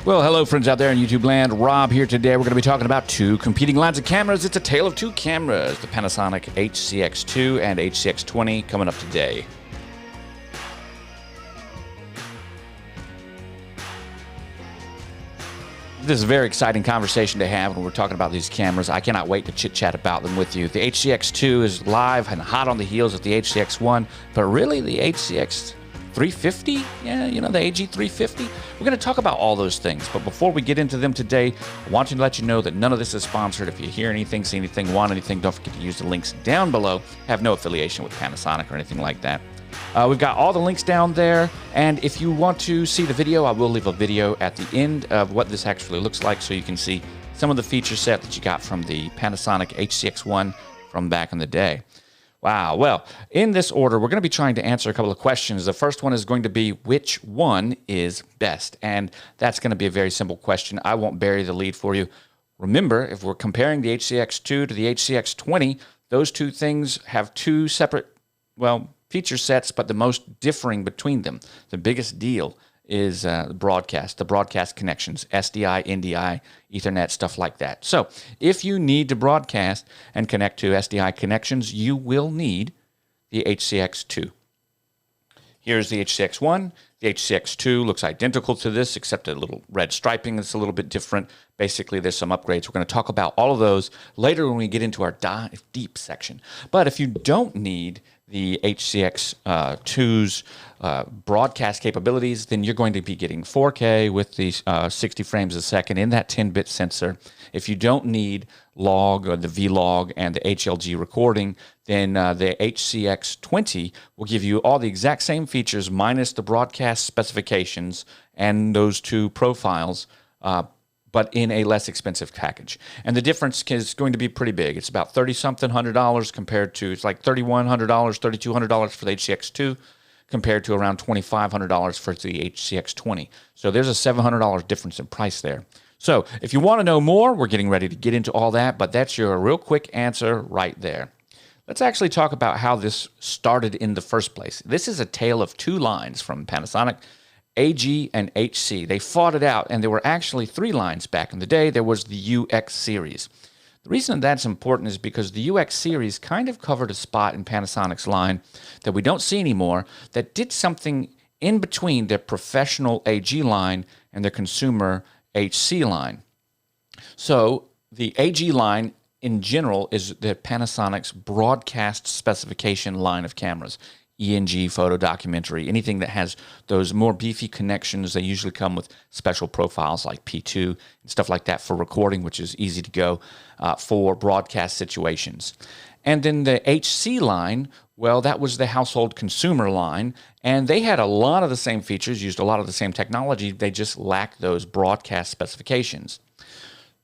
Well, hello friends out there in YouTube land. Rob here today. We're going to be talking about two competing lines of cameras. It's a tale of two cameras, the Panasonic HCX2 and HCX20 coming up today. This is a very exciting conversation to have when we're talking about these cameras. I cannot wait to chit-chat about them with you. The HCX2 is live and hot on the heels of the HCX1, but really the HCX350, yeah, you know, the AG350. We're going to talk about all those things, but before we get into them today, I want to let you know that none of this is sponsored. If you hear anything, see anything, want anything, don't forget to use the links down below. Have no affiliation with Panasonic or anything like that. We've got all the links down there, and if you want to see the video, I will leave a video at the end of what this actually looks like so you can see some of the feature set that you got from the Panasonic HCX1 from back in the day. Wow. Well, in this order, we're going to be trying to answer a couple of questions. The first one is going to be, which one is best? And that's going to be a very simple question. I won't bury the lead for you. Remember, if we're comparing the HCX2 to the HCX20, those two things have two separate, well, feature sets, but the most differing between them. The biggest deal is the broadcast connections, SDI, NDI, Ethernet, stuff like that. So if you need to broadcast and connect to SDI connections, you will need the HCX2. Here's the HCX1. The HCX2 looks identical to this, except a little red striping that's a little bit different. Basically, there's some upgrades. We're going to talk about all of those later when we get into our dive deep section. But if you don't need the HCX2's broadcast capabilities, then you're going to be getting 4K with the 60 frames a second in that 10-bit sensor. If you don't need log or the V-log and the HLG recording, then the HCX20 will give you all the exact same features minus the broadcast specifications and those two profiles, but in a less expensive package. And the difference is going to be pretty big. It's about $30-something $100 compared to, it's like $3,100, $3,200 for the HCX2 compared to around $2,500 for the HCX20. So there's a $700 difference in price there. So if you want to know more, we're getting ready to get into all that, but that's your real quick answer right there. Let's actually talk about how this started in the first place. This is a tale of two lines from Panasonic, AG and HC. They fought it out, and there were actually three lines back in the day. There was the UX series. The reason that's important is because the UX series kind of covered a spot in Panasonic's line that we don't see anymore that did something in between their professional AG line and their consumer HC line. So the AG line in general is the Panasonic's broadcast specification line of cameras. ENG, photo documentary, anything that has those more beefy connections. They usually come with special profiles like P2 and stuff like that for recording, which is easy to go for broadcast situations. And then the HC line, well, that was the household consumer line, and they had a lot of the same features, used a lot of the same technology. They just lacked those broadcast specifications.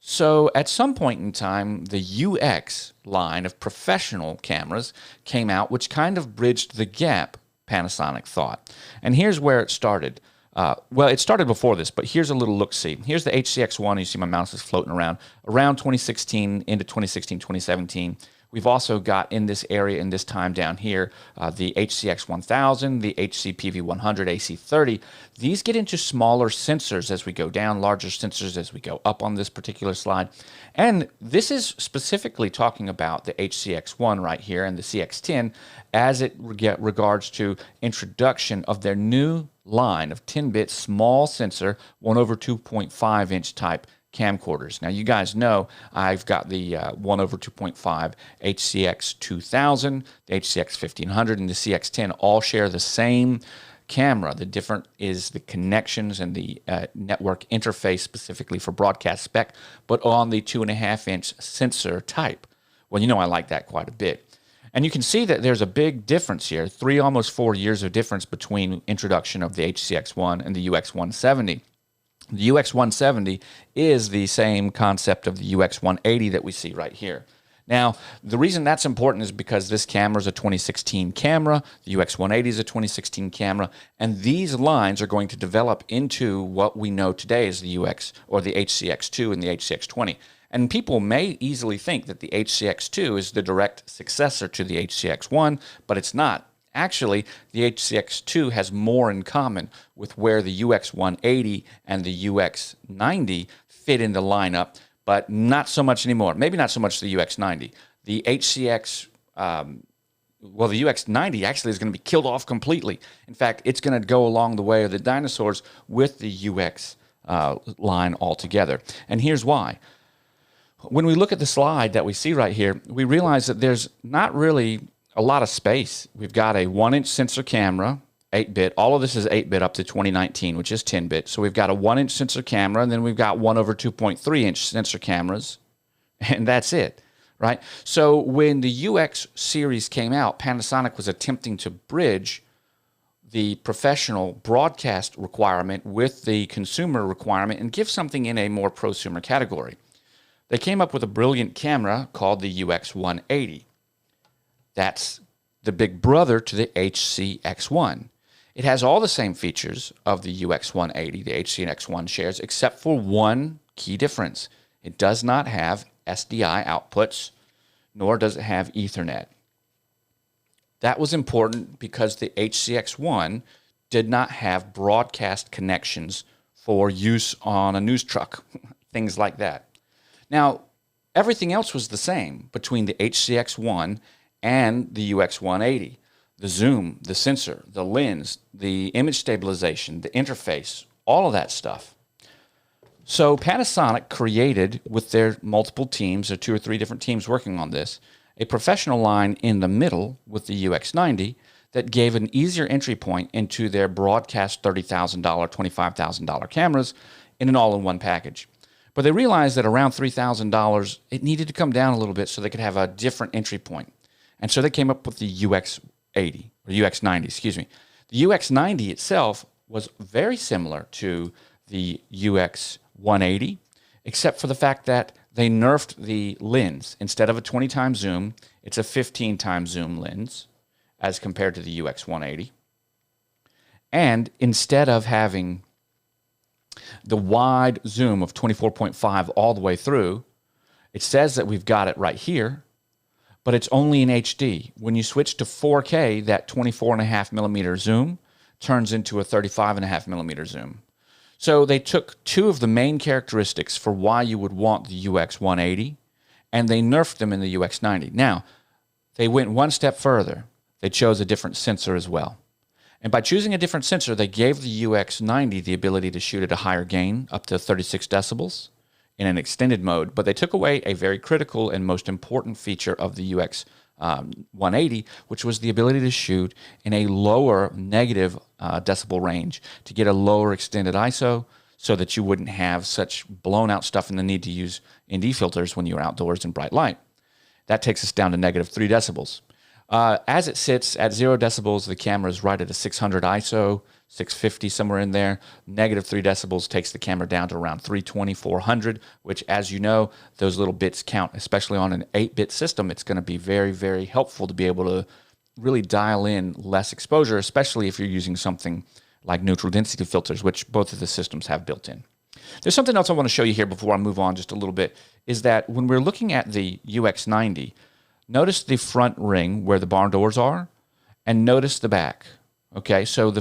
So at some point in time, the UX line of professional cameras came out, which kind of bridged the gap, Panasonic thought. And here's where it started. Well, it started before this, but here's a little look-see. Here's the HCX1. You see my mouse is floating around 2016 into 2016, 2017. We've also got in this area, in this time down here, the HCX1000, the HCPV100, AC30. These get into smaller sensors as we go down, larger sensors as we go up on this particular slide. And this is specifically talking about the HCX1 right here and the CX10 as it regards to introduction of their new line of 10-bit small sensor, 1/2.5-inch type camcorders. Now, you guys know I've got the 1/2.5 HCX2000, the HCX1500, and the CX10 all share the same camera. The difference is the connections and the network interface specifically for broadcast spec, but on the 2.5-inch sensor type. Well, you know I like that quite a bit. And you can see that there's a big difference here, almost 4 years of difference between introduction of the HCX1 and the UX170. The UX170 is the same concept of the UX180 that we see right here. Now, the reason that's important is because this camera is a 2016 camera, the UX180 is a 2016 camera, and these lines are going to develop into what we know today as the UX or the HCX2 and the HCX20. And people may easily think that the HCX2 is the direct successor to the HCX1, but it's not. Actually, the HCX2 has more in common with where the UX180 and the UX90 fit in the lineup, but not so much anymore. Maybe not so much the UX90. The HCX, the UX90 actually is going to be killed off completely. In fact, it's going to go along the way of the dinosaurs with the UX line altogether. And here's why. When we look at the slide that we see right here, we realize that there's not really a lot of space. We've got a 1-inch sensor camera, 8-bit. All of this is 8-bit up to 2019, which is 10-bit. So we've got a 1-inch sensor camera, and then we've got 1/2.3-inch sensor cameras, and that's it, right? So when the UX series came out, Panasonic was attempting to bridge the professional broadcast requirement with the consumer requirement and give something in a more prosumer category. They came up with a brilliant camera called the UX180. That's the big brother to the HCX1. It has all the same features of the UX180, the HCX1 shares, except for one key difference. It does not have SDI outputs, nor does it have Ethernet. That was important because the HCX1 did not have broadcast connections for use on a news truck, things like that. Now, everything else was the same between the HCX1 and the UX180. The zoom, the sensor, the lens, the image stabilization, the interface, all of that stuff. So Panasonic created, with their multiple teams, or 2 or 3 different teams working on this, a professional line in the middle with the UX90 that gave an easier entry point into their broadcast $30,000, $25,000 cameras in an all-in-one package. But they realized that around $3,000, it needed to come down a little bit so they could have a different entry point. And so they came up with the UX80, or UX90, excuse me. The UX90 itself was very similar to the UX180, except for the fact that they nerfed the lens. Instead of a 20 times zoom, it's a 15 times zoom lens as compared to the UX180. And instead of having the wide zoom of 24.5 all the way through, it says that we've got it right here, but it's only in HD. When you switch to 4K, that 24.5 millimeter zoom turns into a 35.5 millimeter zoom. So they took 2 of the main characteristics for why you would want the UX180, and they nerfed them in the UX90. Now, they went one step further. They chose a different sensor as well. And by choosing a different sensor, they gave the UX90 the ability to shoot at a higher gain, up to 36 decibels, in an extended mode, but they took away a very critical and most important feature of the UX180, which was the ability to shoot in a lower negative decibel range to get a lower extended ISO so that you wouldn't have such blown out stuff and the need to use ND filters when you're outdoors in bright light. That takes us down to negative 3 decibels. As it sits at 0 decibels, the camera is right at a 600 ISO, 650, somewhere in there. Negative 3 decibels takes the camera down to around 320, 400, which, as you know, those little bits count, especially on an 8-bit system. It's going to be very, very helpful to be able to really dial in less exposure, especially if you're using something like neutral density filters, which both of the systems have built in. There's something else I want to show you here before I move on just a little bit, is that when we're looking at the UX90, notice the front ring where the barn doors are, and notice the back. Okay, so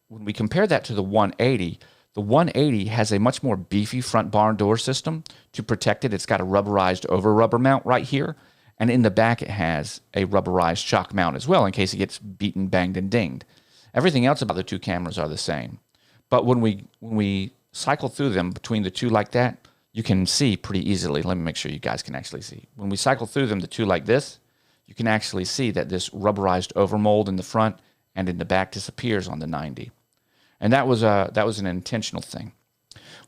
when we compare that to the 180, the 180 has a much more beefy front barn door system to protect it. It's got a rubberized over rubber mount right here, and in the back it has a rubberized shock mount as well in case it gets beaten, banged, and dinged. Everything else about the 2 cameras are the same. But when we cycle through them between the 2 like that, you can see pretty easily. Let me make sure you guys can actually see. When we cycle through them, the 2 like this, you can actually see that this rubberized overmold in the front and in the back disappears on the 90. And that was an intentional thing.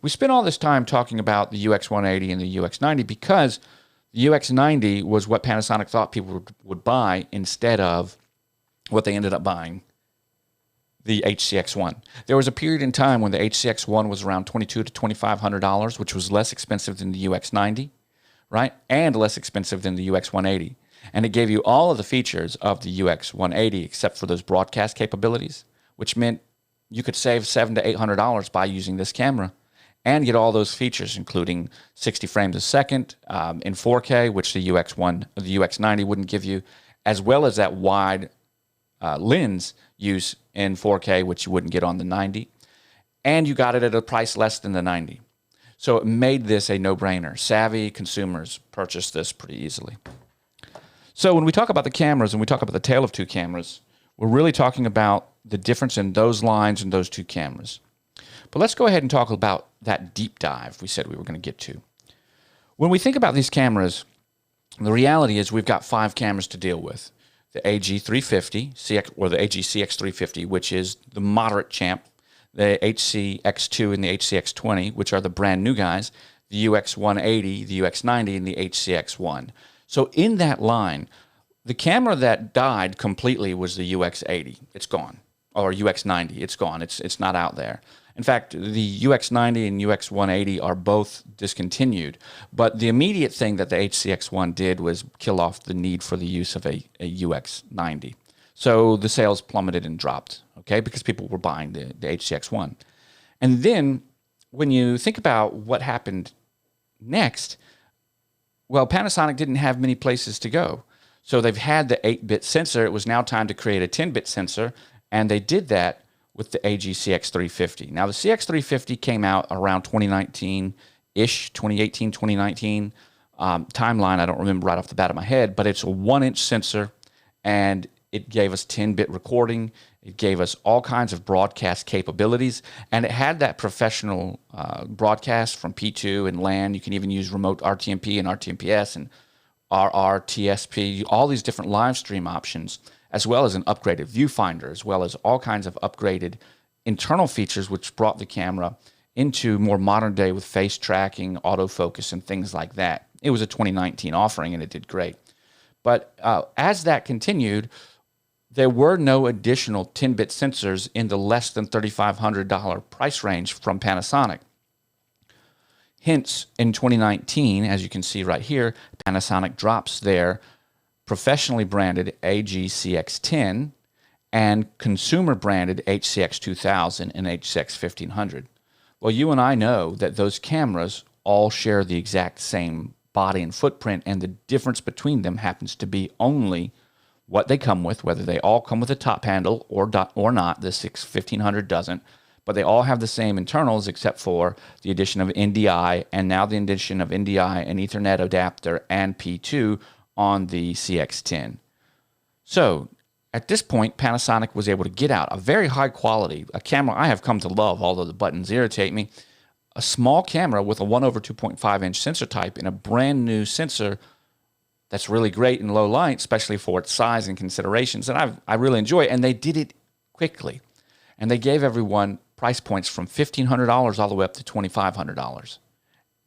We spent all this time talking about the UX180 and the UX90 because the UX90 was what Panasonic thought people would buy instead of what they ended up buying, the HCX1. There was a period in time when the HCX1 was around $2,200 to $2,500, which was less expensive than the UX90, right? And less expensive than the UX180. And it gave you all of the features of the UX180 except for those broadcast capabilities, which meant you could save $700 to $800 by using this camera and get all those features, including 60 frames a second in 4K, which the UX90 wouldn't give you, as well as that wide lens use in 4K, which you wouldn't get on the 90. And you got it at a price less than the 90. So it made this a no-brainer. Savvy consumers purchased this pretty easily. So when we talk about the cameras and we talk about the tale of two cameras, we're really talking about the difference in those lines and those two cameras. But let's go ahead and talk about that deep dive we said we were going to get to. When we think about these cameras, the reality is we've got 5 cameras to deal with. The AG350, CX, or the AG-CX350, which is the moderate champ, the HCX2 and the HCX20, which are the brand new guys, the UX180, the UX90, and the HCX1. So in that line, the camera that died completely was the UX80. It's gone. Or UX90. It's gone. It's not out there. In fact, the UX90 and UX180 are both discontinued. But the immediate thing that the HCX1 did was kill off the need for the use of a UX90. So the sales plummeted and dropped, okay, because people were buying the HCX1. And then when you think about what happened next, well, Panasonic didn't have many places to go. So they've had the 8-bit sensor. It was now time to create a 10-bit sensor, and they did that with the AG-CX350. Now, the CX350 came out around 2019-ish, 2018, 2019 timeline. I don't remember right off the bat of my head, but it's a 1-inch sensor, and it gave us 10-bit recording. It gave us all kinds of broadcast capabilities, and it had that professional broadcast from P2 and LAN. You can even use remote RTMP and RTMPS and RRTSP, all these different live stream options, as well as an upgraded viewfinder, as well as all kinds of upgraded internal features, which brought the camera into more modern day with face tracking, autofocus, and things like that. It was a 2019 offering, and it did great. But as that continued, there were no additional 10-bit sensors in the less than $3,500 price range from Panasonic. Hence, in 2019, as you can see right here, Panasonic drops their professionally branded AG-CX10 and consumer-branded HCX2000 and HCX1500. Well, you and I know that those cameras all share the exact same body and footprint, and the difference between them happens to be only what they come with, whether they all come with a top handle or not. The 1500 doesn't, but they all have the same internals except for the addition of NDI, and now the addition of NDI and Ethernet adapter and P2 on the CX10. So at this point, Panasonic was able to get out a very high quality, a camera I have come to love, although the buttons irritate me, a small camera with a 1/2.5-inch sensor type in a brand new sensor that's really great in low light, especially for its size and considerations, and I really enjoy it. And they did it quickly, and they gave everyone price points from $1,500 all the way up to $2,500,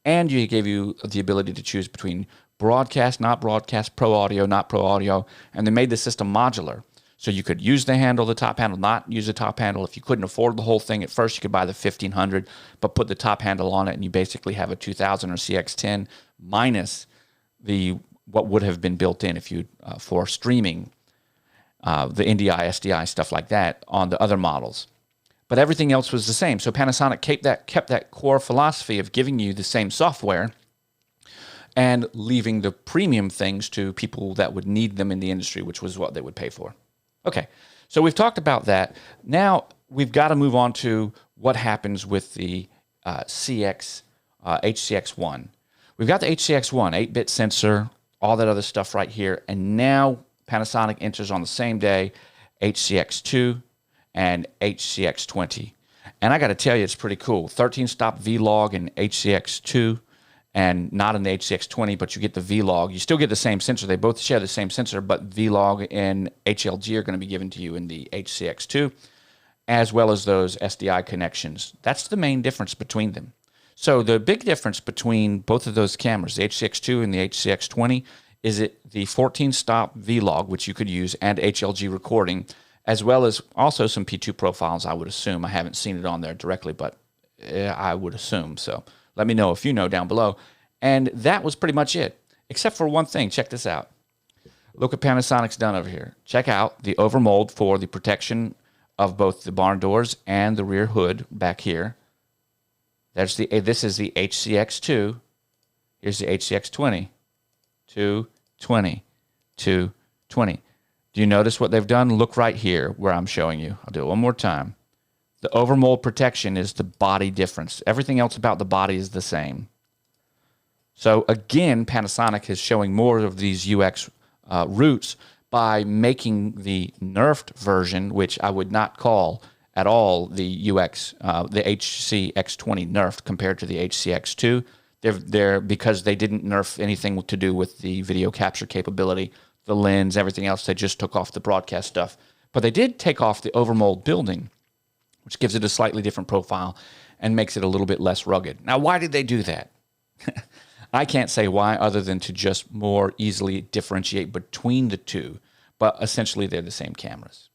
and you gave you the ability to choose between broadcast, not broadcast, pro audio, not pro audio, and they made the system modular. So you could use the handle, the top handle, not use the top handle. If you couldn't afford the whole thing at first, you could buy the 1500, but put the top handle on it, and you basically have a 2000 or CX10 minus what would have been built in if you for streaming, the NDI, SDI, stuff like that on the other models. But everything else was the same. So Panasonic kept that core philosophy of giving you the same software and leaving the premium things to people that would need them in the industry, which was what they would pay for. Okay, so we've talked about that. Now we've got to move on to what happens with the HCX1. We've got the HCX1, 8-bit sensor, all that other stuff right here, and now Panasonic enters on the same day HCX2 and HCX20. And I got to tell you, it's pretty cool. 13-stop V-Log in HCX2 and not in the HCX20, but you get the V-Log. You still get the same sensor. They both share the same sensor, but V-Log and HLG are going to be given to you in the HCX2, as well as those SDI connections. That's the main difference between them. So the big difference between both of those cameras, the HCX2 and the HCX20, is the 14-stop V-Log, which you could use, and HLG recording, as well as also some P2 profiles, I would assume. I haven't seen it on there directly, but I would assume. So let me know if you know down below. And that was pretty much it, except for one thing. Check this out. Look what Panasonic's done over here. Check out the overmold for the protection of both the barn doors and the rear hood back here. This is the HCX2. Here's the HCX20. 220. 220. Do Do you notice what they've done? Look right here where I'm showing you. I'll do it one more time. The overmold protection is the body difference. Everything else about the body is the same. So again, Panasonic is showing more of these UX roots by making the nerfed version, which I would not call at all the the HCX20 nerfed compared to the HCX2. They're because they didn't nerf anything to do with the video capture capability, the lens, everything else. They just took off the broadcast stuff. But they did take off the overmold building, which gives it a slightly different profile and makes it a little bit less rugged. Now, why did they do that? I can't say why other than to just more easily differentiate between the two, but essentially they're the same cameras.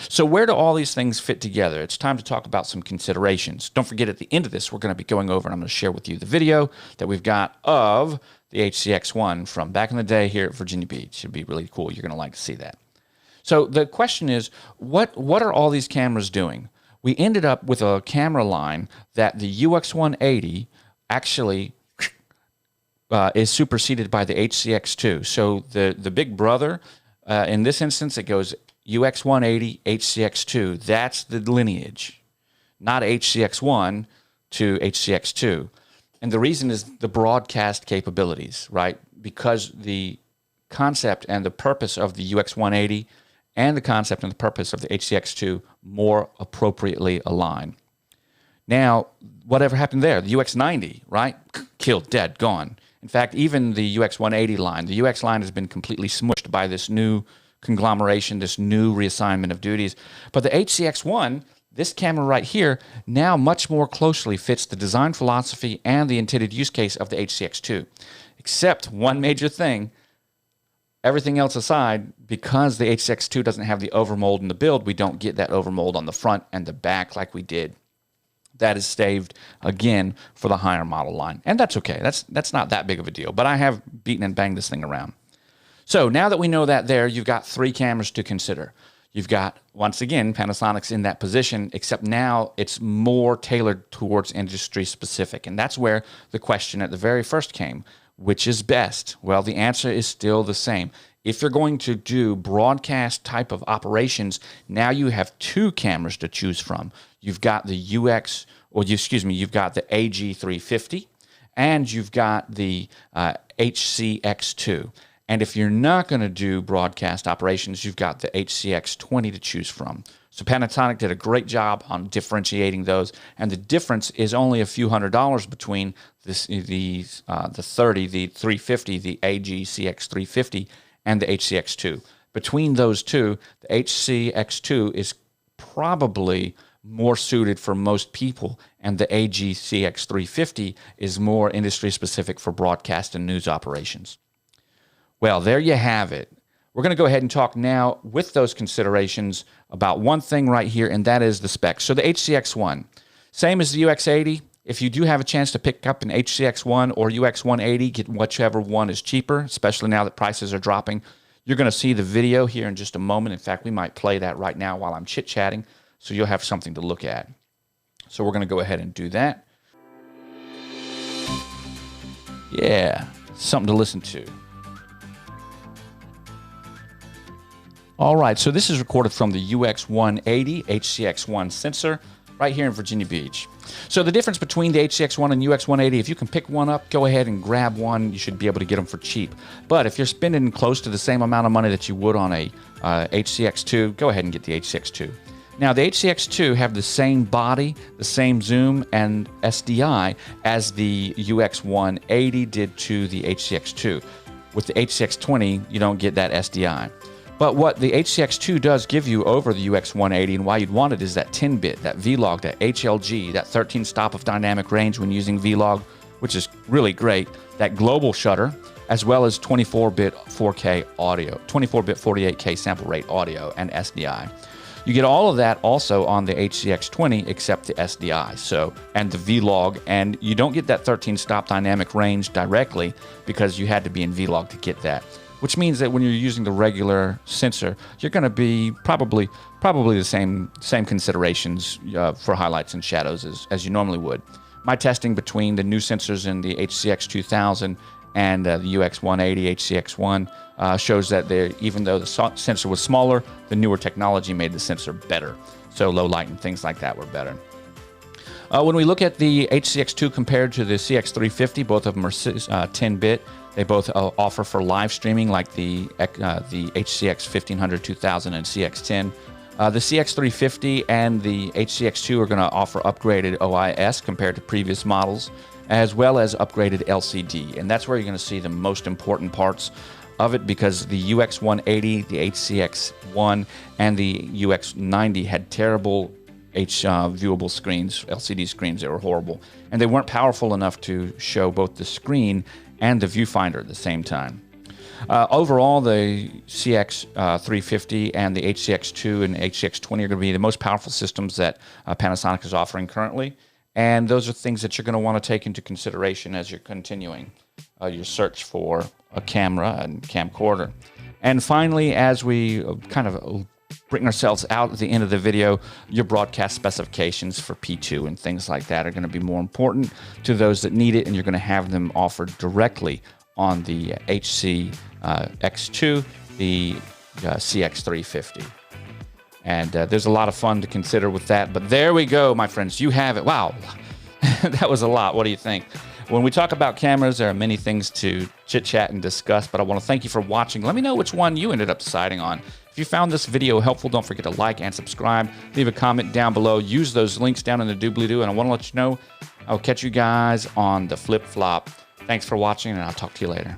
So where do all these things fit together? It's time to talk about some considerations. Don't forget, at the end of this, we're going to be going over and I'm going to share with you the video that we've got of the HCX1 from back in the day here at Virginia Beach. It'd be really cool. You're going to like to see that. So the question is, what are all these cameras doing? We ended up with a camera line that the UX180 actually is superseded by the HCX2. So the big brother, in this instance, it goes UX180, HCX2. That's the lineage, not HCX1 to HCX2. And the reason is the broadcast capabilities, right? Because the concept and the purpose of the UX180 and the concept and the purpose of the HCX2 more appropriately align. Now, whatever happened there? The UX90, right? Killed, dead, gone. In fact, even the UX180 line, the UX line has been completely smushed by this new conglomeration, this new reassignment of duties. But the HCX1, this camera right here, now much more closely fits the design philosophy and the intended use case of the HCX2. Except one major thing, everything else aside, because the HCX2 doesn't have the overmold in the build, we don't get that overmold on the front and the back like we did. That is staved, again, for the higher model line. And that's okay. That's not that big of a deal. But I have beaten and banged this thing around. So now that we know that there, you've got three cameras to consider. You've got, once again, Panasonic's in that position, except now it's more tailored towards industry specific. And that's where the question at the very first came. Which is best? Well, the answer is still the same. If you're going to do broadcast type of operations, now you have two cameras to choose from. You've got the you've got the AG350 and you've got the HCX2. And if you're not going to do broadcast operations, you've got the HCX20 to choose from. So Panasonic did a great job on differentiating those, and the difference is only a few $100s between the 30, the 350, the AG-CX350, and the HCX2. Between those two, the HCX2 is probably more suited for most people, and the AG-CX350 is more industry-specific for broadcast and news operations. Well, there you have it. We're going to go ahead and talk now with those considerations about one thing right here, and that is the specs. So the HCX1, same as the UX80. If you do have a chance to pick up an HCX1 or UX180, get whichever one is cheaper, especially now that prices are dropping. You're going to see the video here in just a moment. In fact, we might play that right now while I'm chit-chatting, so you'll have something to look at. So we're going to go ahead and do that. Yeah, something to listen to. All right, so this is recorded from the UX180 HCX1 sensor right here in Virginia Beach. So the difference between the HCX1 and UX180, if you can pick one up, go ahead and grab one. You should be able to get them for cheap. But if you're spending close to the same amount of money that you would on a HCX2, go ahead and get the HCX2. Now, the HCX2 have the same body, the same zoom, and SDI as the UX180 did to the HCX2. With the HCX20, you don't get that SDI. But what the HCX2 does give you over the UX180, and why you'd want it, is that 10-bit, that Vlog, that HLG, that 13 stop of dynamic range when using Vlog, which is really great, that global shutter, as well as 24-bit 4K audio, 24-bit 48K sample rate audio, and SDI. You get all of that also on the HCX20 except the SDI, and the Vlog, and you don't get that 13 stop dynamic range directly because you had to be in Vlog to get that. Which means that when you're using the regular sensor, you're going to be probably the same considerations for highlights and shadows as you normally would. My testing between the new sensors in the HCX2000 and the UX180 HCX1 shows that even though the sensor was smaller, the newer technology made the sensor better. So low light and things like that were better. When we look at the HCX2 compared to the CX350, both of them are 10-bit. They both offer for live streaming, like the HCX 1500, 2000, and CX10. The CX350 and the HCX2 are going to offer upgraded OIS compared to previous models, as well as upgraded LCD. And that's where you're going to see the most important parts of it, because the UX180, the HCX1, and the UX90 had terrible viewable screens, LCD screens. They were horrible, and they weren't powerful enough to show both the screen and the viewfinder at the same time. Overall, the CX350 and the HCX2 and HCX20 are going to be the most powerful systems that Panasonic is offering currently, and those are things that you're going to want to take into consideration as you're continuing your search for a camera and camcorder. And finally, as we kind of bring ourselves out at the end of the video, your broadcast specifications for P2 and things like that are going to be more important to those that need it, and you're going to have them offered directly on the HCX2, the CX350. And there's a lot of fun to consider with that. But there we go, my friends. You have it. Wow, that was a lot. What do you think? When we talk about cameras, there are many things to chit-chat and discuss, but I want to thank you for watching. Let me know which one you ended up deciding on. If you found this video helpful, don't forget to like and subscribe. Leave a comment down below. Use those links down in the doobly-doo, and I want to let you know I'll catch you guys on the flip-flop. Thanks for watching, and I'll talk to you later.